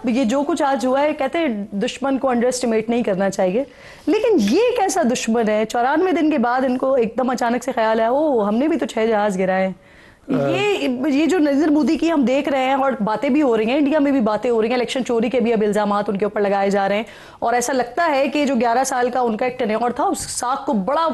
یہ جو کچھ آج ہوا ہے کہتے ہیں دشمن کو انڈر اسٹیمیٹ نہیں کرنا چاہیے، لیکن یہ ایک ایسا دشمن ہے 94 دن کے بعد ان کو ایک دم اچانک سے خیال آیا ہم نے بھی تو 6 جہاز گرائے ہیں. یہ جو نریندر مودی کی ہم دیکھ رہے ہیں اور باتیں بھی ہو رہی ہیں، انڈیا میں بھی باتیں ہو رہی ہیں، الیکشن چوری کے بھی اب الزامات ان کے اوپر لگائے جا رہے ہیں، اور ایسا لگتا ہے کہ جو 11 سال کا ان کا ایک ٹینیور تھا اس ساکھ کو بڑا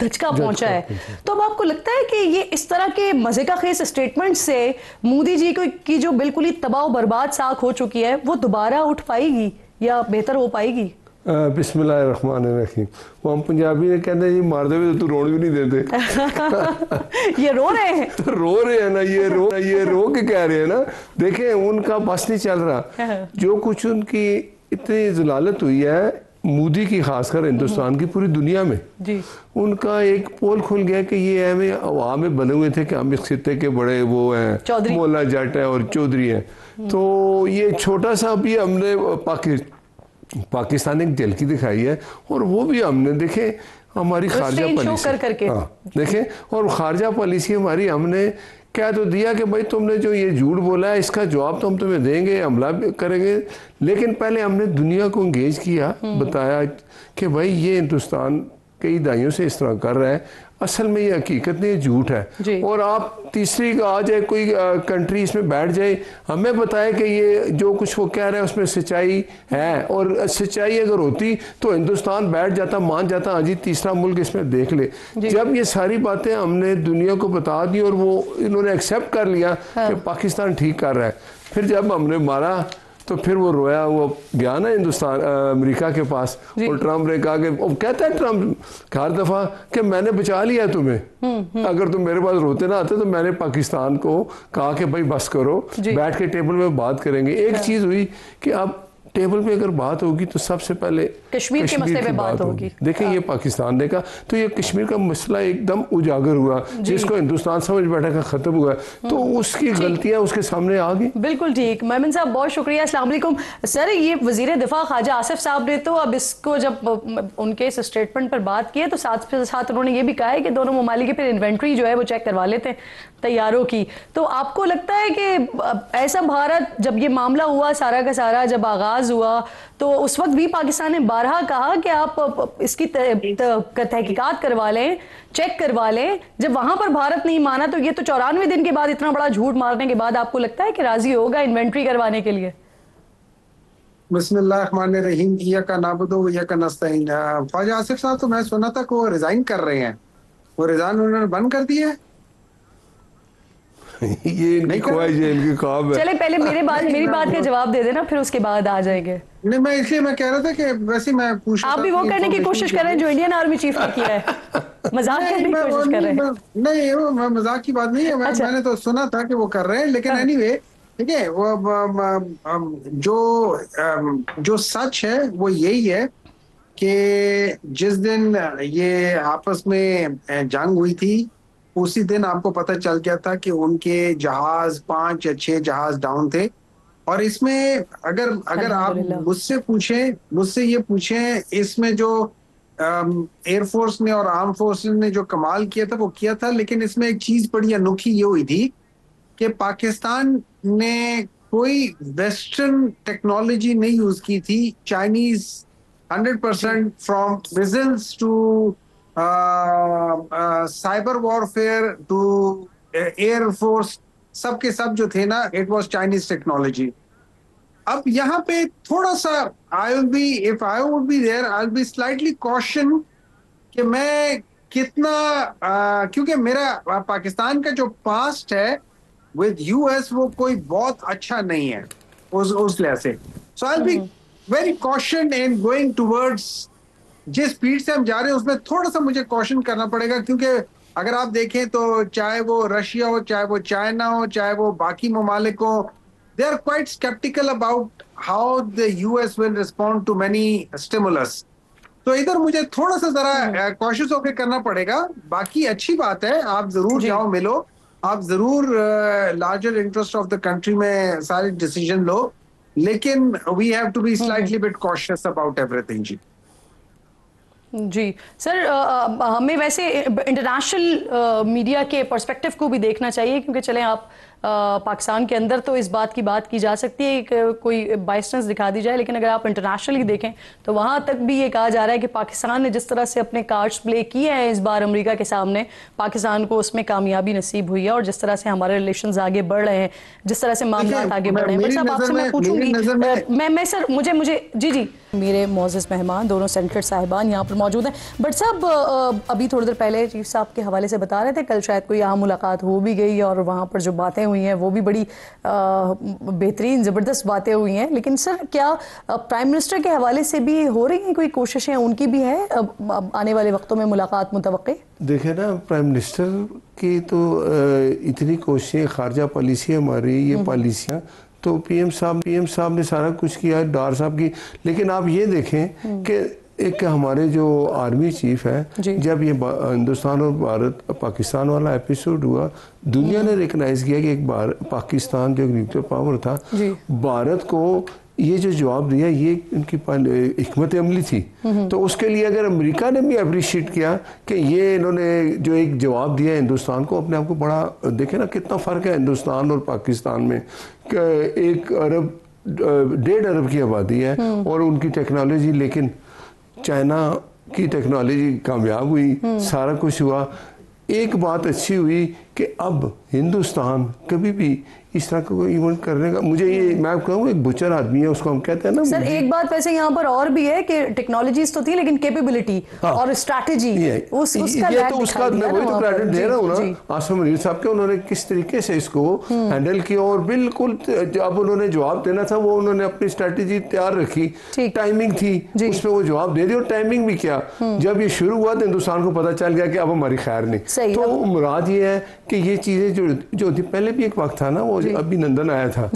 دھچکا پہنچا ہے. تو اب آپ کو لگتا ہے کہ یہ اس طرح کے مزے کا خیز اسٹیٹمنٹ سے مودی جی کی جو بالکل ہی تباہ و برباد ساکھ ہو چکی ہے وہ دوبارہ اٹھ پائے گی یا بہتر ہو پائے گی؟ بسم اللہ الرحمن الرحیم. وہ ہم پنجابی نے کہتے ہیں جی مار دے تو روڑ بھی نہیں دیتے. یہ رو رہے ہیں رو رہے ہیں نا، یہ رو کے کہہ رہے ہیں نا. دیکھیں ان کا بس نہیں چل رہا. جو کچھ ان کی اتنی ضلالت ہوئی ہے مودی کی، خاص کر ہندوستان کی، پوری دنیا میں ان کا ایک پول کھل گیا کہ یہ ہمیں عوام میں بنے ہوئے تھے کہ ہم اس خطے کے بڑے وہ ہیں، مولا جٹ ہیں اور چودھری ہیں. تو یہ چھوٹا سا بھی ہم نے پاکستان ایک جھلکی دکھائی ہے، اور وہ بھی ہم نے دیکھیں ہماری خارجہ پالیسی دیکھیں، اور خارجہ پالیسی ہماری ہم نے کہہ تو دیا کہ بھائی تم نے جو یہ جھوٹ بولا ہے اس کا جواب تو ہم تمہیں دیں گے، حملہ کریں گے. لیکن پہلے ہم نے دنیا کو انگیج کیا، بتایا کہ بھائی یہ ہندوستان کئی دہائیوں سے اس طرح کر رہا ہے، اصل میں یہ حقیقت نہیں، یہ جھوٹ ہے. اور آپ تیسری آ جائے کوئی کنٹری اس میں بیٹھ جائے، ہمیں بتائے کہ یہ جو کچھ وہ کہہ رہے ہیں اس میں سچائی ہے، اور سچائی اگر ہوتی تو ہندوستان بیٹھ جاتا، مان جاتا ہاں جی تیسرا ملک اس میں دیکھ لے. جب یہ ساری باتیں ہم نے دنیا کو بتا دی اور وہ انہوں نے ایکسیپٹ کر لیا کہ پاکستان ٹھیک کر رہا ہے، پھر جب ہم نے مارا تو پھر وہ رویا، وہ گیا نا ہندوستان امریکہ کے پاس، اور ٹرمپ نے کہا کہ کہتا ہے ٹرمپ ہر دفعہ کہ میں نے بچا لیا تمہیں، اگر تم میرے پاس روتے نہ آتے تو میں نے پاکستان کو کہا کہ بھائی بس کرو، بیٹھ کے ٹیبل میں بات کریں گے. ایک چیز ہوئی کہ اب ٹیبل پہ اگر بات ہوگی تو سب سے پہلے کشمیر کے مسئلے پہ بات ہوگی. دیکھیں یہ پاکستان نے کہا تو یہ کشمیر کا مسئلہ ایک دم اجاگر ہوا، جس کو ہندوستان سمجھ بیٹھا کہ ختم ہوا، تو اس کی غلطیاں اس کے سامنے آ گئی. بالکل ٹھیک. میمن صاحب بہت شکریہ. السلام علیکم سر. یہ وزیر دفاع خواجہ آصف صاحب نے تو اب اس کو جب ان کے اس اسٹیٹمنٹ پر بات کی ہے تو ساتھ انہوں نے یہ بھی کہا ہے کہ دونوں ممالک کی پھر انوینٹری جو ہے وہ چیک کروا لیتے تیاروں کی. تو آپ کو لگتا ہے کہ ایسا بھارت جب یہ معاملہ ہوا سارا کا سارا جب آغاز ہوا تو اس وقت بھی پاکستان نے بارہا کہا کہ آپ اس کی تحقیقات کروا لیں، چیک کروا لیں. جب وہاں پر بھارت نہیں مانا تو یہ تو 94 دن کے بعد اتنا بڑا جھوٹ مارنے کے بعد آپ کو لگتا ہے کہ راضی ہوگا انوینٹری کروانے کے لیے؟ بسم اللہ الرحمن الرحیم. ایاک نعبد و ایاک نستعین. خواجہ آصف صاحب تو میں سنا تھا کہ وہ ریزائن کر رہے ہیں، وہ ریزائن انہوں نے بند کر دیا ہے. یہ ان کی خواہش ہے، ان کی خواب ہے. چلے پہلے میری بات کا جواب دے دینا، پھر اس کے بعد آ جائیں گے. نہیں میں اس لیے میں کہہ رہا تھا کہ ویسے میں پوچھ آپ بھی وہ کرنے کی کوشش کر رہے ہیں جو انڈین آرمی چیف نے کیا ہے، مذاق کرنے کی کوشش کر رہے ہیں. نہیں مذاق کی بات نہیں ہے، میں نے تو سنا تھا کہ وہ کر رہے ہیں. لیکن اینی وے ٹھیک ہے، جو سچ ہے وہ یہی ہے کہ جس دن یہ آپس میں جنگ ہوئی تھی اسی دن آپ کو پتہ چل گیا تھا کہ ان کے جہاز 5 یا 6 جہاز ڈاؤن تھے. اور اس میں اگر آپ مجھ سے یہ پوچھیں اس میں جو ایئر فورس نے اور آرم فورسز نے جو کمال کیا تھا وہ کیا تھا. لیکن اس میں ایک چیز بڑی انوکھی یہ ہوئی تھی کہ پاکستان نے کوئی ویسٹرن ٹیکنالوجی نہیں یوز کی تھی. Chinese 100% from missiles to cyber warfare to air force, سب کے سب جو تھے نا اٹ واز چائنیز ٹیکنالوجی. اب یہاں پہ تھوڑا سا if I would be there I'll be slightly caution کہ میں کتنا کیونکہ میرا پاکستان کا جو پاسٹ ہے with US وہ کوئی بہت اچھا نہیں ہے اس لحاظ سے. So I'll be very caution in going towards جس سپیڈ سے ہم جا رہے ہیں اس میں تھوڑا سا مجھے کوشن کرنا پڑے گا. کیونکہ اگر آپ دیکھیں تو چاہے وہ رشیا ہو، چاہے وہ چائنا ہو، چاہے وہ باقی ممالک ہو، they are quite skeptical about how the US will respond to many stimulus. تو ادھر مجھے تھوڑا سا ذرا کوشش ہو کے کرنا پڑے گا. باقی اچھی بات ہے، آپ ضرور جاؤ ملو، آپ ضرور larger interest of the country میں سارے ڈیسیجن لو، لیکن we have to be slightly but cautious about ایوری تھنگ. جی سر، ہمیں ویسے انٹرنیشنل میڈیا کے پرسپیکٹو کو بھی دیکھنا چاہیے، کیونکہ چلیں آپ پاکستان کے اندر تو اس بات کی جا سکتی ہے کہ کوئی بائسنس دکھا دی جائے، لیکن اگر آپ انٹرنیشنلی دیکھیں تو وہاں تک بھی یہ کہا جا رہا ہے کہ پاکستان نے جس طرح سے اپنے کارڈز پلے کیے ہیں اس بار امریکہ کے سامنے، پاکستان کو اس میں کامیابی نصیب ہوئی ہے، اور جس طرح سے ہمارے ریلیشنز آگے بڑھ رہے ہیں، جس طرح سے معاملات آگے بڑھ رہے ہیں. بٹ صاحب آپ سے میں پوچھوں گی، میں سر مجھے جی میرے معزز مہمان دونوں سینیٹر صاحبان یہاں پر موجود ہیں. بٹ صاحب ابھی تھوڑی دیر پہلے چیف صاحب کے حوالے سے بتا رہے تھے کل شاید کوئی عام ملاقات ہو بھی گئی اور وہاں پر جو باتیں ہوئی ہیں وہ بھی بڑی بہترین زبردست باتیں ہوئی ہیں، لیکن سر کیا پرائم منسٹر کے حوالے سے بھی ہو رہی ہیں کوئی کوششیں، ان کی بھی ہے آنے والے وقتوں میں ملاقات متوقع؟ دیکھیں نا پرائم منسٹر کی تو اتنی کوششیں، خارجہ پالیسی ہماری یہ پالیسیاں تو پی ایم صاحب نے سارا کچھ کیا، ڈار صاحب کی. لیکن آپ یہ دیکھیں کہ ایک ہمارے جو آرمی چیف ہے، جب یہ ہندوستان اور پاکستان والا ایپیسوڈ ہوا، دنیا نے ریکنائز کیا کہ ایک پاکستان جو نیوکلیئر پاور تھا، بھارت کو یہ جو جواب دیا یہ ان کی حکمت عملی تھی. تو اس کے لیے اگر امریکہ نے بھی اپریشیٹ کیا کہ یہ انہوں نے جو ایک جواب دیا ہندوستان کو، اپنے آپ کو بڑا دیکھیں نا کتنا فرق ہے ہندوستان اور پاکستان میں، کہ 1 ارب 1.5 ارب کی آبادی ہے اور ان کی ٹیکنالوجی، لیکن چائنا کی ٹیکنالوجی کامیاب ہوئی، سارا کچھ ہوا. ایک بات اچھی ہوئی کہ اب ہندوستان کبھی بھی اس طرح کا کوئی ایونٹ کرنے کا، مجھے یہ میں کہوں ایک بچر آدمی ہے، اس کو ہم کہتے ہیں نا. سر ایک بات ویسے یہاں پر اور بھی ہے کہ ٹیکنالوجیز تو تھی لیکن کیپیبلٹی اور اسٹریٹجی اس کا میں وہی تو کریڈٹ دے رہا ہوں نا آصف منیر صاحب کے، انہوں نے کس طریقے سے اس کو ہینڈل کیا، اور بالکل اب انہوں نے جواب دینا تھا وہ انہوں نے اپنی اسٹریٹجی تیار رکھی، ٹائمنگ تھی اس پہ وہ جواب دے دی، اور ٹائمنگ بھی کیا. جب یہ شروع ہوا تو ہندوستان کو پتہ چل گیا کہ اب ہماری خیر نہیں. تو مراد یہ ہے کہ یہ چیزیں جو تھی، پہلے بھی ایک وقت تھا نا وہ ابھی نندن آیا تھا،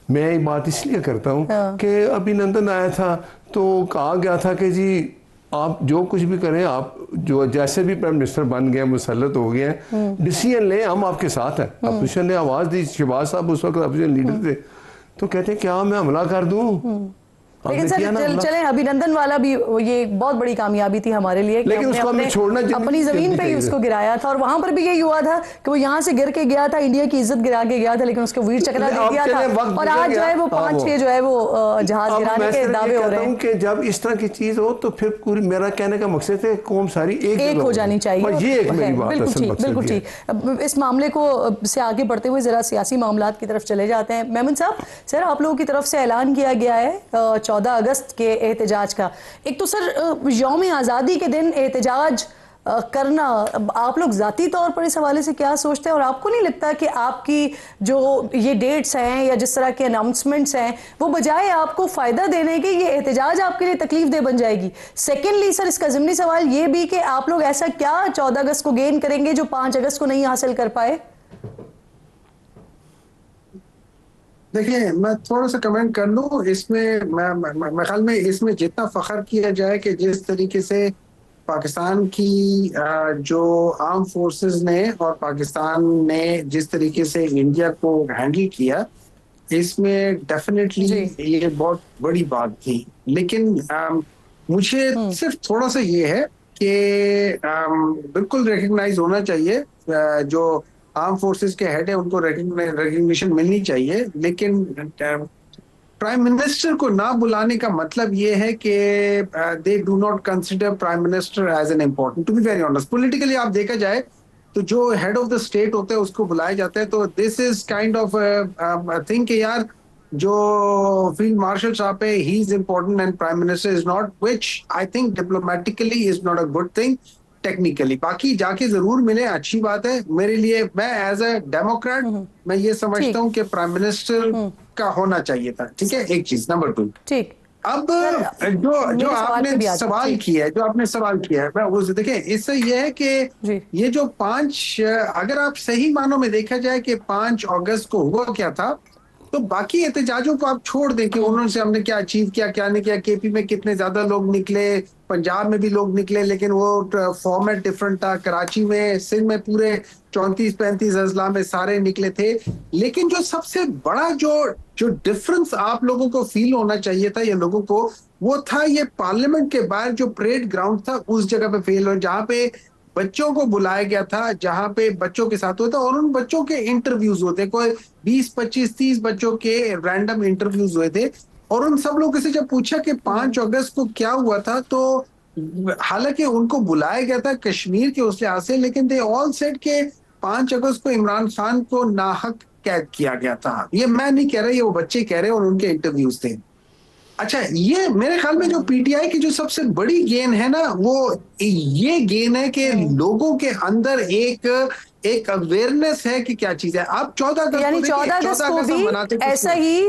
میں یہ بات اس لیے کرتا ہوں کہ ابھی نندن آیا تھا تو کہا گیا تھا کہ جی آپ جو کچھ بھی کریں، آپ جو جیسے بھی پرائم منسٹر بن گئے، مسلط ہو گئے ہیں، ڈیسیژن لیں، ہم آپ کے ساتھ ہیں. اپوزیشن نے آواز دی، شہباز صاحب اس وقت اپوزیشن لیڈر تھے، تو کہتے ہیں کیا میں حملہ کر دوں. لیکن سر چلیں ابھی نندن والا بھی یہ بہت بڑی کامیابی تھی ہمارے لیے کہ اپنی زمین پہ ہی اس کو گرایا تھا، اور وہاں پر بھی یہی ہوا تھا کہ وہ یہاں سے گر کے گیا تھا، انڈیا کی عزت گرا کے گیا تھا، لیکن اس کو ویر چکرا دے دیا تھا، اور آج جو ہے وہ 5-6 جو ہے وہ جہاز گرانے کے دعوے ہو رہے ہیں. کہ جب اس طرح کی چیز ہو تو پھر پوری، میرا کہنے کا مقصد ہے قوم ساری ایک ہو جانی چاہیے. یہ ایک میری بات ہے، بالکل ٹھیک. اس معاملے کو سے آگے بڑھتے ہوئے ذرا سیاسی معاملات کی طرف چلے جاتے ہیں. میمن صاحب، سر آپ لوگوں کی طرف سے اعلان کیا گیا ہے 14 اگست کے احتجاج کا. ایک تو سر یوم آزادی کے دن احتجاج کرنا، آپ لوگ ذاتی طور پر اس حوالے سے کیا سوچتے ہیں، اور آپ کو نہیں لگتا کہ آپ کی جو یہ ڈیٹس ہیں یا جس طرح کے اناؤنسمنٹس ہیں وہ بجائے آپ کو فائدہ دینے کے یہ احتجاج آپ کے لیے تکلیف دہ بن جائے گی؟ سیکنڈلی سر اس کا ضمنی سوال یہ بھی کہ آپ لوگ ایسا کیا 14 اگست کو گین کریں گے جو 5 اگست کو نہیں حاصل کر پائے؟ دیکھیں میں تھوڑا سا کمنٹ کر لوں اس میں، میں خیال میں اس میں جتنا فخر کیا جائے کہ جس طریقے سے پاکستان کی جو آرم فورسز نے اور پاکستان نے جس طریقے سے انڈیا کو ہینڈل کیا، اس میں ڈیفینیٹلی یہ بہت بڑی بات تھی. لیکن مجھے صرف تھوڑا سا یہ ہے کہ بالکل ریکگنائز ہونا چاہیے، جو آرم فورسز کے ہیڈ ہیں ان کو ریکگنیشن ملنی چاہیے، لیکن پرائم منسٹر کو نہ بلانے کا مطلب یہ ہے کہ they do not consider prime minister as an important. To be very honest, politically آپ دیکھا جائے تو جو ہیڈ آف دا اسٹیٹ ہوتے ہیں اس کو بلایا جاتا ہے، تو this is kind of thing کہ یار جو فیلڈ مارشل صاحب ہے he is important and prime minister is not, which I think diplomatically is not a good thing. Technically باقی جا کے ضرور ملے، اچھی بات ہے. میرے لیے، میں ایز اے ڈیموکریٹ میں یہ سمجھتا ہوں کہ پرائم منسٹر کا ہونا چاہیے تھا. ٹھیک ہے، ایک چیز. نمبر 2، اب جو آپ نے سوال کیا ہے میں وہ دیکھیں، اس سے یہ ہے کہ یہ جو 5، اگر آپ صحیح معنوں میں دیکھا جائے کہ 5 اگست کو ہوا کیا تھا، تو باقی احتجاجوں کو آپ چھوڑ دیں کہ انہوں سے ہم نے کیا اچیو کیا، کیا نہیں کیا. کے پی میں کتنے زیادہ لوگ نکلے، پنجاب میں بھی لوگ نکلے، لیکن وہ فارمیٹ ڈفرنٹ تھا. کراچی میں، سندھ میں پورے 34-35 اضلاع میں سارے نکلے تھے. لیکن جو سب سے بڑا جو ڈفرنس آپ لوگوں کو فیل ہونا چاہیے تھا، یا لوگوں کو، وہ تھا یہ پارلیمنٹ کے باہر جو پریڈ گراؤنڈ تھا اس جگہ پہ فیل ہو، جہاں پہ بچوں کو بلایا گیا تھا جہاں پہ بچوں کے ساتھ ہوتا اور ان بچوں کے انٹرویوز ہوتے, کوئی 20 25 30 بچوں کے رینڈم انٹرویوز ہوئے تھے, اور ان سب لوگوں سے جب پوچھا کہ 5 اگست کو کیا ہوا تھا, تو حالانکہ ان کو بلایا گیا تھا کشمیر کے اس لحاظ سے, لیکن دے آل سیڈ کہ 5 اگست کو عمران خان کو ناحق قید کیا گیا تھا. یہ میں نہیں کہہ رہا, یہ وہ بچے کہہ رہے اور ان کے انٹرویوز تھے. اچھا, یہ میرے خیال میں جو پی ٹی آئی کی جو سب سے بڑی گین ہے نا, وہ یہ گین ہے کہ لوگوں کے اندر ایک اویئرنیس ہے کہ کیا چیز ہے. آپ 14 اگست یعنی 14 اگست کو بھی ایسا ہی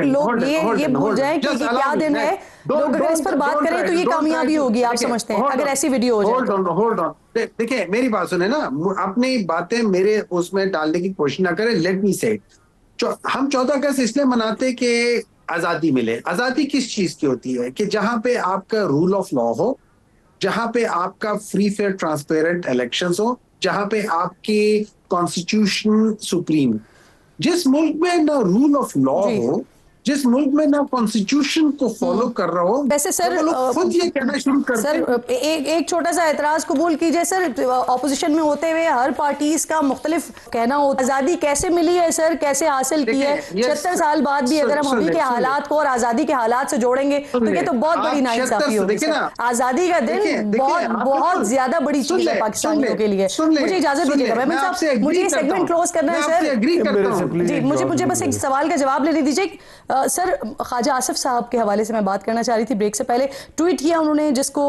لوگ یہ بھول جائیں کہ کیا دن ہے, لوگ اگر اس پر بات کریں تو یہ کامیابی ہوگی, آپ سمجھتے ہیں اگر ایسی ویڈیو ہو جائے. ہولڈ آن, دیکھیں میری بات سنیں نا, اپنی باتیں میرے اس میں ڈالنے کی کوشش نہ کریں. لیٹ می سے ہم 14 اگست اس لیے مناتے کہ آزادی ملے. آزادی کس چیز کی ہوتی ہے کہ جہاں پہ آپ کا رول آف لا ہو, جہاں پہ آپ کا فری فیئر ٹرانسپیرنٹ الیکشنز ہو, جہاں پہ آپ کی کانسٹیٹیوشن سپریم. جس ملک میں نہ رول آف لا ہو, جس ملک میں نہ کانسٹیٹیوشن کو فالو کر رہا ہو, ویسے سر خود یہ کہنا شروع کرتے سر ایک چھوٹا سا اعتراض قبول کیجئے سر. اپوزیشن میں ہوتے ہوئے ہر پارٹیز کا مختلف کہنا ہوتا ہے. آزادی کیسے ملی ہے سر, کیسے حاصل کی ہے؟ 76 سال بعد بھی اگر ہم ابھی کے حالات کو اور آزادی کے حالات سے جوڑیں گے تو یہ تو بہت بڑی ناانصافی ہوگی سر. آزادی کا دن بہت زیادہ بڑی چیز ہے پاکستانیوں کے لیے. مجھے اجازت دیجیے گا مہمن صاحب, مجھے یہ سیگمنٹ کلوز کرنا ہے سر. جی مجھے بس ایک سوال کا جواب لینے دیجیے. سر خواجہ آصف صاحب کے حوالے سے میں بات کرنا چاہ رہی تھی بریک سے پہلے. ٹویٹ کیا انہوں نے جس کو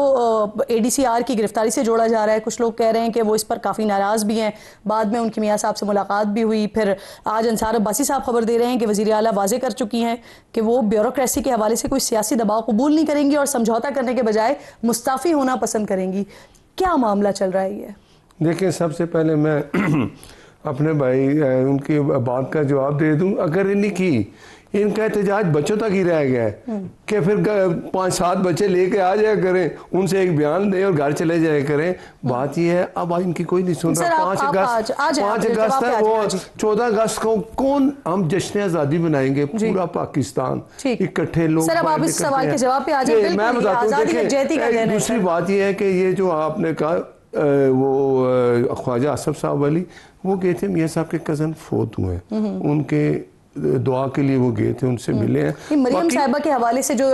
اے ڈی سی آر کی گرفتاری سے جوڑا جا رہا ہے. کچھ لوگ کہہ رہے ہیں کہ وہ اس پر کافی ناراض بھی ہیں. بعد میں ان کی میاں صاحب سے ملاقات بھی ہوئی. پھر آج انصار عباسی صاحب خبر دے رہے ہیں کہ وزیر اعلیٰ واضح کر چکی ہیں کہ وہ بیوروکریسی کے حوالے سے کوئی سیاسی دباؤ قبول نہیں کریں گی اور سمجھوتا کرنے کے بجائے مستعفی ہونا پسند کریں گی. کیا معاملہ چل رہا ہے یہ؟ دیکھیں, سب سے پہلے میں اپنے بھائی ان کی بات کا جواب دے دوں. اگر انہیں کی ان کا احتجاج بچوں تک ہی رہ گیا ہے کہ پھر 5-7 بچے لے کے آ جایا کریں, ان سے ایک بیان دیں اور گھر چلے جایا کریں. بات یہ ہے اب ان کی کوئی نہیں سن رہا. 5 اگست ہے, وہ 14 اگست کو کون ہم جشن آزادی منائیں گے؟ پورا پاکستان اکٹھے لوگ. سر اب آپ اس سوال کے جواب پہ آ جائیں. میں بتاتا ہوں, دیکھیں دوسری بات یہ ہے کہ یہ جو آپ نے کہا وہ خواجہ آصف صاحب والی, وہ گئے تھے میاں صاحب کے کزن فوت ہوئے, ان کے دعا کے لیے وہ گئے تھے, ان سے ملے ہیں. مریم صاحبہ کے حوالے سے جو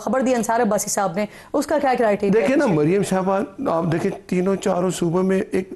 خبر دی انصار عباسی صاحب نے, اس کا کیا کرائٹیریا؟ دیکھیں نا, مریم صاحبہ آپ دیکھیں 3-4 صوبوں میں ایک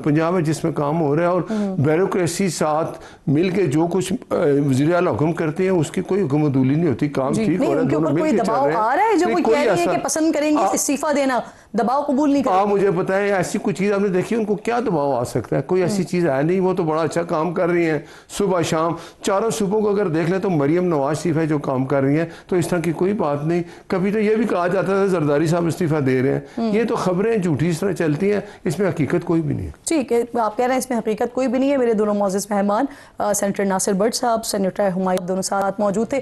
پنجاب ہے جس میں کام ہو رہا ہے, اور بیوروکریسی ساتھ مل کے جو کچھ وزیر اعلیٰ حکم کرتے ہیں اس کی کوئی حکومت دولی نہیں ہوتی. کام ٹھیک ہو رہا ہے, دونوں مل کے چل رہے ہیں. دباؤ آ رہا ہے جو کوئی کہہ رہی ہے کہ پسند کریں گے استعفیٰ دینا, دباؤ قبول نہیں کریں؟ آپ مجھے بتائیں ایسی کوئی چیز آپ نے دیکھی ان کو کیا دباؤ آ سکتا ہے؟ کوئی ایسی چیز ہے نہیں. وہ تو بڑا اچھا کام کر رہی ہیں صبح شام. 4 صوبوں کو اگر دیکھ لیں تو مریم نواز صرف ہے جو کام کر رہی ہیں, تو اس طرح کی کوئی بات نہیں. کبھی تو یہ بھی کہا جاتا تھا زرداری صاحب استعفیٰ دے رہے ہیں. یہ تو خبریں جھوٹی اس طرح چلتی ہیں, اس میں حقیقت کوئی بھی نہیں ہے. ٹھیک ہے, آپ کہہ رہے ہیں اس میں حقیقت کوئی بھی نہیں ہے. میرے دونوں معزز مہمان سینیٹر ناصر بٹ صاحب, سینیٹر ہمایوں, دونوں ساتھ موجود تھے.